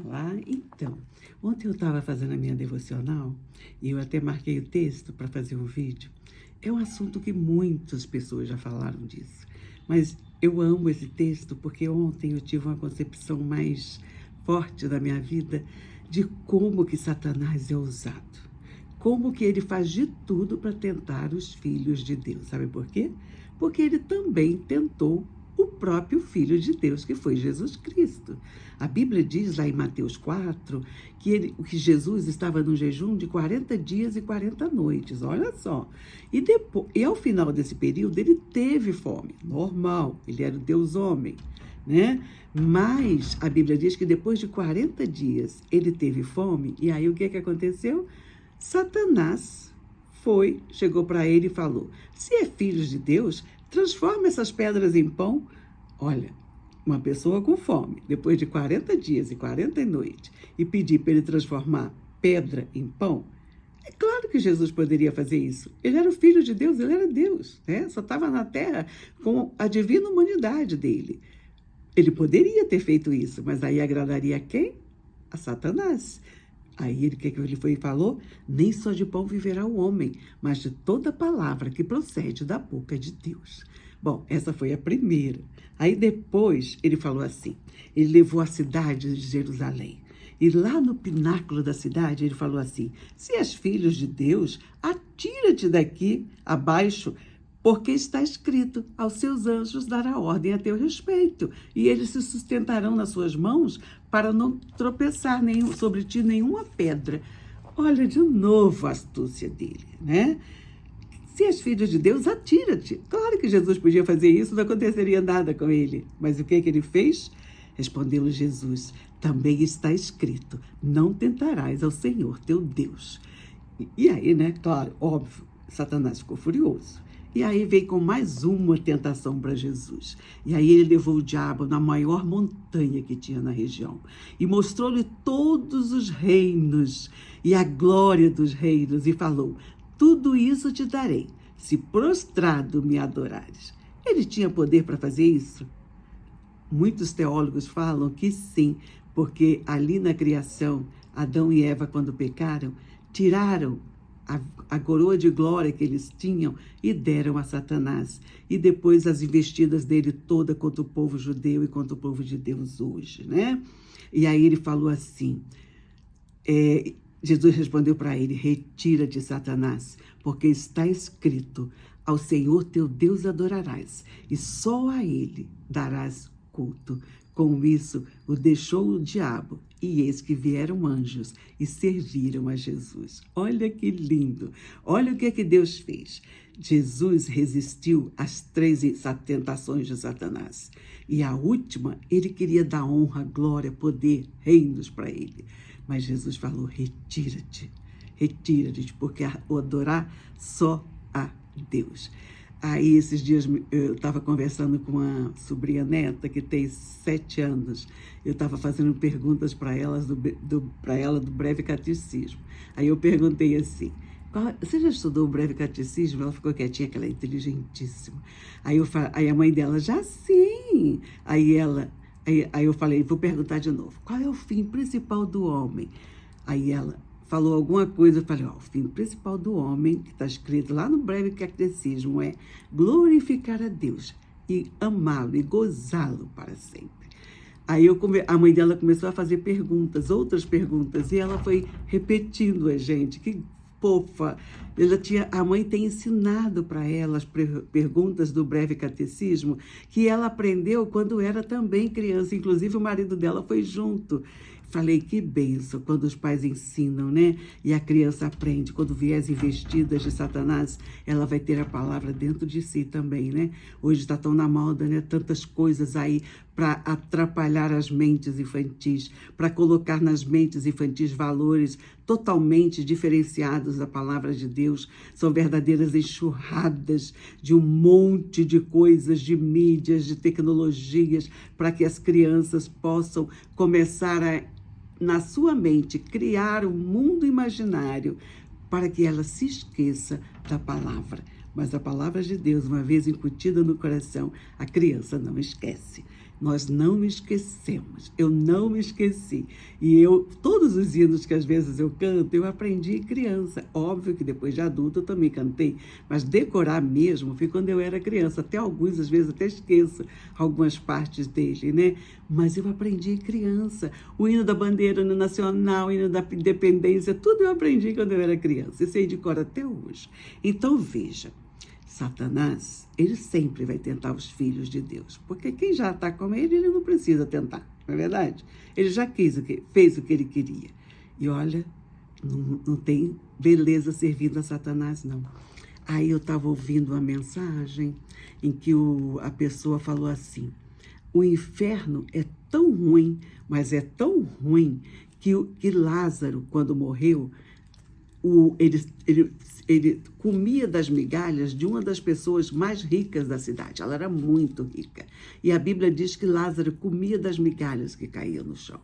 Olá, então, ontem eu estava fazendo a minha devocional e eu até marquei o texto para fazer um vídeo. É um assunto que muitas pessoas já falaram disso, mas eu amo esse texto porque ontem eu tive uma concepção mais forte da minha vida de como que Satanás é usado. Como que ele faz de tudo para tentar os filhos de Deus. Sabe por quê? Porque ele também tentou o próprio Filho de Deus, que foi Jesus Cristo. A Bíblia diz lá em Mateus 4 que Jesus estava num jejum de 40 dias e 40 noites, olha só. E ao final desse período ele teve fome, normal, ele era o Deus homem, né? Mas a Bíblia diz que depois de 40 dias ele teve fome, e aí o que aconteceu? Satanás chegou para ele e falou: se é filho de Deus, transforma essas pedras em pão. Olha, uma pessoa com fome, depois de 40 dias e 40 noites, e pedir para ele transformar pedra em pão, é claro que Jesus poderia fazer isso. Ele era o filho de Deus, ele era Deus, né? Só estava na terra com a divina humanidade dele. Ele poderia ter feito isso, mas aí agradaria a quem? A Satanás. Aí o que ele foi e falou? Nem só de pão viverá o homem, mas de toda palavra que procede da boca de Deus. Bom, essa foi a primeira. Aí depois ele falou assim, ele levou a cidade de Jerusalém. E lá no pináculo da cidade ele falou assim: se és filho de Deus, atira-te daqui abaixo, porque está escrito, aos seus anjos dará ordem a teu respeito, e eles se sustentarão nas suas mãos para não tropeçar sobre ti nenhuma pedra. Olha de novo a astúcia dele, né? Se és filho de Deus, atira-te. Claro que Jesus podia fazer isso, não aconteceria nada com ele. Mas o que ele fez? Respondeu Jesus: também está escrito, não tentarás ao Senhor teu Deus. E aí, né, claro, óbvio, Satanás ficou furioso. E aí veio com mais uma tentação para Jesus. E aí ele levou o diabo na maior montanha que tinha na região e mostrou-lhe todos os reinos e a glória dos reinos e falou: tudo isso te darei, se prostrado me adorares. Ele tinha poder para fazer isso? Muitos teólogos falam que sim, porque ali na criação, Adão e Eva, quando pecaram, tiraram a coroa de glória que eles tinham e deram a Satanás. E depois as investidas dele toda contra o povo judeu e contra o povo de Deus hoje, né? E aí ele falou assim, Jesus respondeu para ele: retira-te, Satanás, porque está escrito, ao Senhor teu Deus adorarás, e só a ele darás culto. Com isso, o deixou o diabo, e eis que vieram anjos e serviram a Jesus. Olha que lindo! Olha o que Deus fez. Jesus resistiu às 3 tentações de Satanás. E a última, ele queria dar honra, glória, poder, reinos para ele. Mas Jesus falou: retira-te, porque o adorar só a Deus. Aí, esses dias, eu estava conversando com uma sobrinha neta que tem 7 anos. Eu estava fazendo perguntas para ela do breve catecismo. Aí eu perguntei assim: você já estudou o breve catecismo? Ela ficou quietinha, que ela é inteligentíssima. Aí a mãe dela: já sim. Aí eu falei: vou perguntar de novo. Qual é o fim principal do homem? Aí ela falou alguma coisa, eu falei: o fim principal do homem, que está escrito lá no breve catecismo, é glorificar a Deus e amá-lo e gozá-lo para sempre. Aí a mãe dela começou a fazer outras perguntas, e ela foi repetindo a gente, que fofa. A mãe tem ensinado para ela as perguntas do breve catecismo, que ela aprendeu quando era também criança, inclusive o marido dela foi junto. Falei: que bênção quando os pais ensinam, né? E a criança aprende. Quando vier as investidas de Satanás, ela vai ter a palavra dentro de si também, né? Hoje está tão na moda, né? Tantas coisas aí para atrapalhar as mentes infantis, para colocar nas mentes infantis valores totalmente diferenciados da palavra de Deus. São verdadeiras enxurradas de um monte de coisas, de mídias, de tecnologias, para que as crianças possam começar na sua mente, criar um mundo imaginário para que ela se esqueça da palavra. Mas a palavra de Deus, uma vez incutida no coração, a criança não esquece. Nós não esquecemos, eu não me esqueci. E todos os hinos que às vezes eu canto, eu aprendi criança. Óbvio que depois de adulto eu também cantei, mas decorar mesmo foi quando eu era criança. Até alguns, às vezes, até esqueço algumas partes dele, né? Mas eu aprendi criança. O hino da bandeira, o hino nacional, o hino da independência, tudo eu aprendi quando eu era criança. E sei de cor até hoje. Então, veja. Satanás, ele sempre vai tentar os filhos de Deus, porque quem já está com ele não precisa tentar, não é verdade? Ele já fez o que ele queria. E olha, não tem beleza servindo a Satanás, não. Aí eu estava ouvindo uma mensagem em que a pessoa falou assim, o inferno é tão ruim, mas é tão ruim que Lázaro, quando morreu, ele comia das migalhas de uma das pessoas mais ricas da cidade. Ela era muito rica. E a Bíblia diz que Lázaro comia das migalhas que caíam no chão.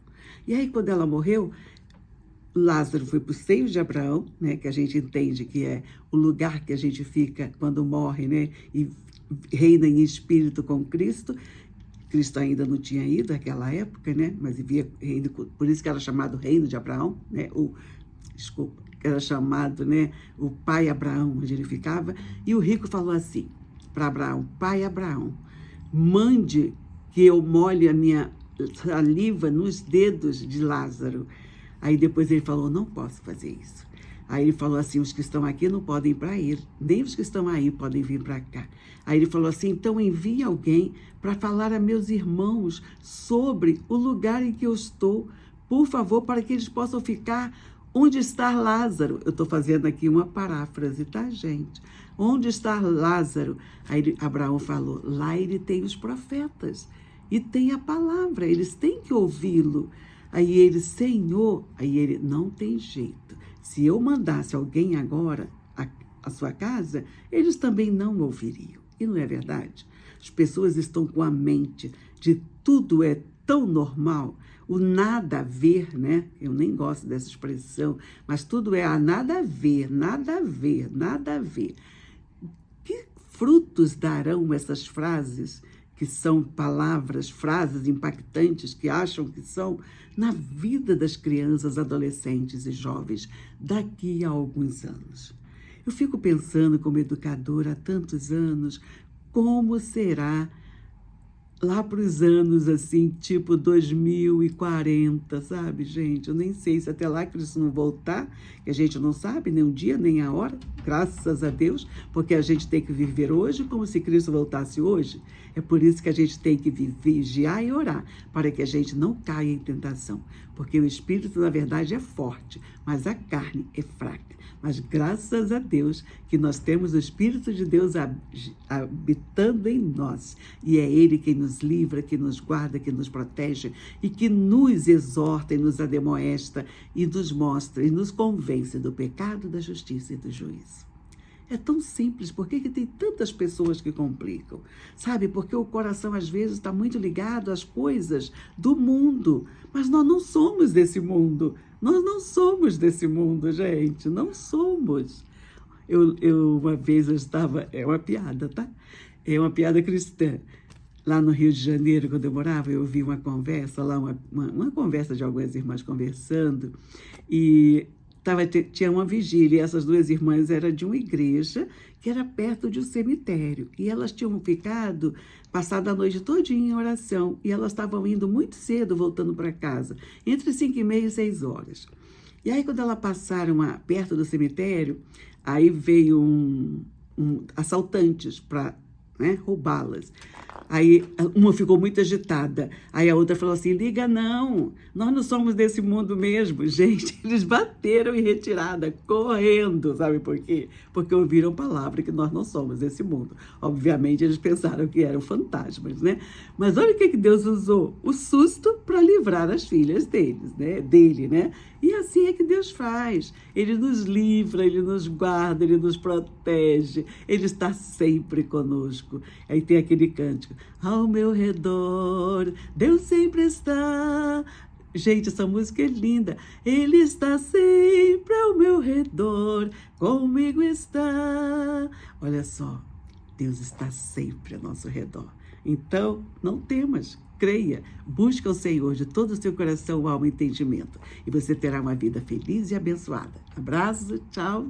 E aí, quando ela morreu, Lázaro foi para o seio de Abraão, né, que a gente entende que é o lugar que a gente fica quando morre, né, e reina em espírito com Cristo. Cristo ainda não tinha ido naquela época, né, mas vivia reino, por isso que era chamado reino de Abraão, né, era chamado, né, o pai Abraão, onde ele ficava, e o rico falou assim para Abraão, pai Abraão, mande que eu molhe a minha saliva nos dedos de Lázaro. Aí depois ele falou, não posso fazer isso. Aí ele falou assim, os que estão aqui não podem ir para ele, nem os que estão aí podem vir para cá. Aí ele falou assim, então envie alguém para falar a meus irmãos sobre o lugar em que eu estou, por favor, para que eles possam ficar onde está Lázaro. Eu estou fazendo aqui uma paráfrase, tá, gente? Onde está Lázaro? Aí Abraão falou, lá ele tem os profetas e tem a palavra, eles têm que ouvi-lo. Aí ele, Senhor, aí ele, não tem jeito. Se eu mandasse alguém agora à sua casa, eles também não ouviriam. E não é verdade? As pessoas estão com a mente de tudo é tão normal, o nada a ver, né? Eu nem gosto dessa expressão, mas tudo é nada a ver, nada a ver, nada a ver. Que frutos darão essas frases, que são palavras, frases impactantes, que acham que são, na vida das crianças, adolescentes e jovens daqui a alguns anos? Eu fico pensando como educadora há tantos anos, como será lá para os anos, assim, tipo 2040, sabe, gente? Eu nem sei se até lá Cristo não voltar, que a gente não sabe nem o dia, nem a hora, graças a Deus, porque a gente tem que viver hoje como se Cristo voltasse hoje. É por isso que a gente tem que vigiar e orar, para que a gente não caia em tentação. Porque o espírito, na verdade, é forte, mas a carne é fraca. Mas graças a Deus que nós temos o Espírito de Deus habitando em nós. E é Ele quem nos livra, que nos guarda, que nos protege e que nos exorta e nos ademoesta e nos mostra e nos convence do pecado, da justiça e do juízo. É tão simples, por que tem tantas pessoas que complicam? Sabe, porque o coração às vezes está muito ligado às coisas do mundo, mas nós não somos desse mundo. Nós não somos desse mundo, gente, não somos. Uma vez eu estava, é uma piada, tá? É uma piada cristã. Lá no Rio de Janeiro, quando eu morava, eu ouvi uma conversa, lá uma conversa de algumas irmãs conversando, e tinha uma vigília, e essas duas irmãs eram de uma igreja que era perto de um cemitério. E elas tinham passado a noite todinha em oração, e elas estavam indo muito cedo, voltando para casa, entre 5h30 e 6 horas. E aí, quando elas passaram perto do cemitério, aí veio assaltantes para, né, roubá-las. Aí uma ficou muito agitada. Aí a outra falou assim, liga não, nós não somos desse mundo mesmo. Gente, eles bateram em retirada, correndo. Sabe por quê? Porque ouviram palavra que nós não somos desse mundo. Obviamente eles pensaram que eram fantasmas, né? Mas olha o que Deus usou, o susto para livrar as filhas dele, né? E assim é que Deus faz. Ele nos livra, Ele nos guarda, Ele nos protege. Ele está sempre conosco. Aí tem aquele cântico. Ao meu redor, Deus sempre está. Gente, essa música é linda. Ele está sempre ao meu redor, comigo está. Olha só, Deus está sempre ao nosso redor. Então, não temas. Creia, busca o Senhor de todo o seu coração, alma e entendimento. E você terá uma vida feliz e abençoada. Abraço, tchau.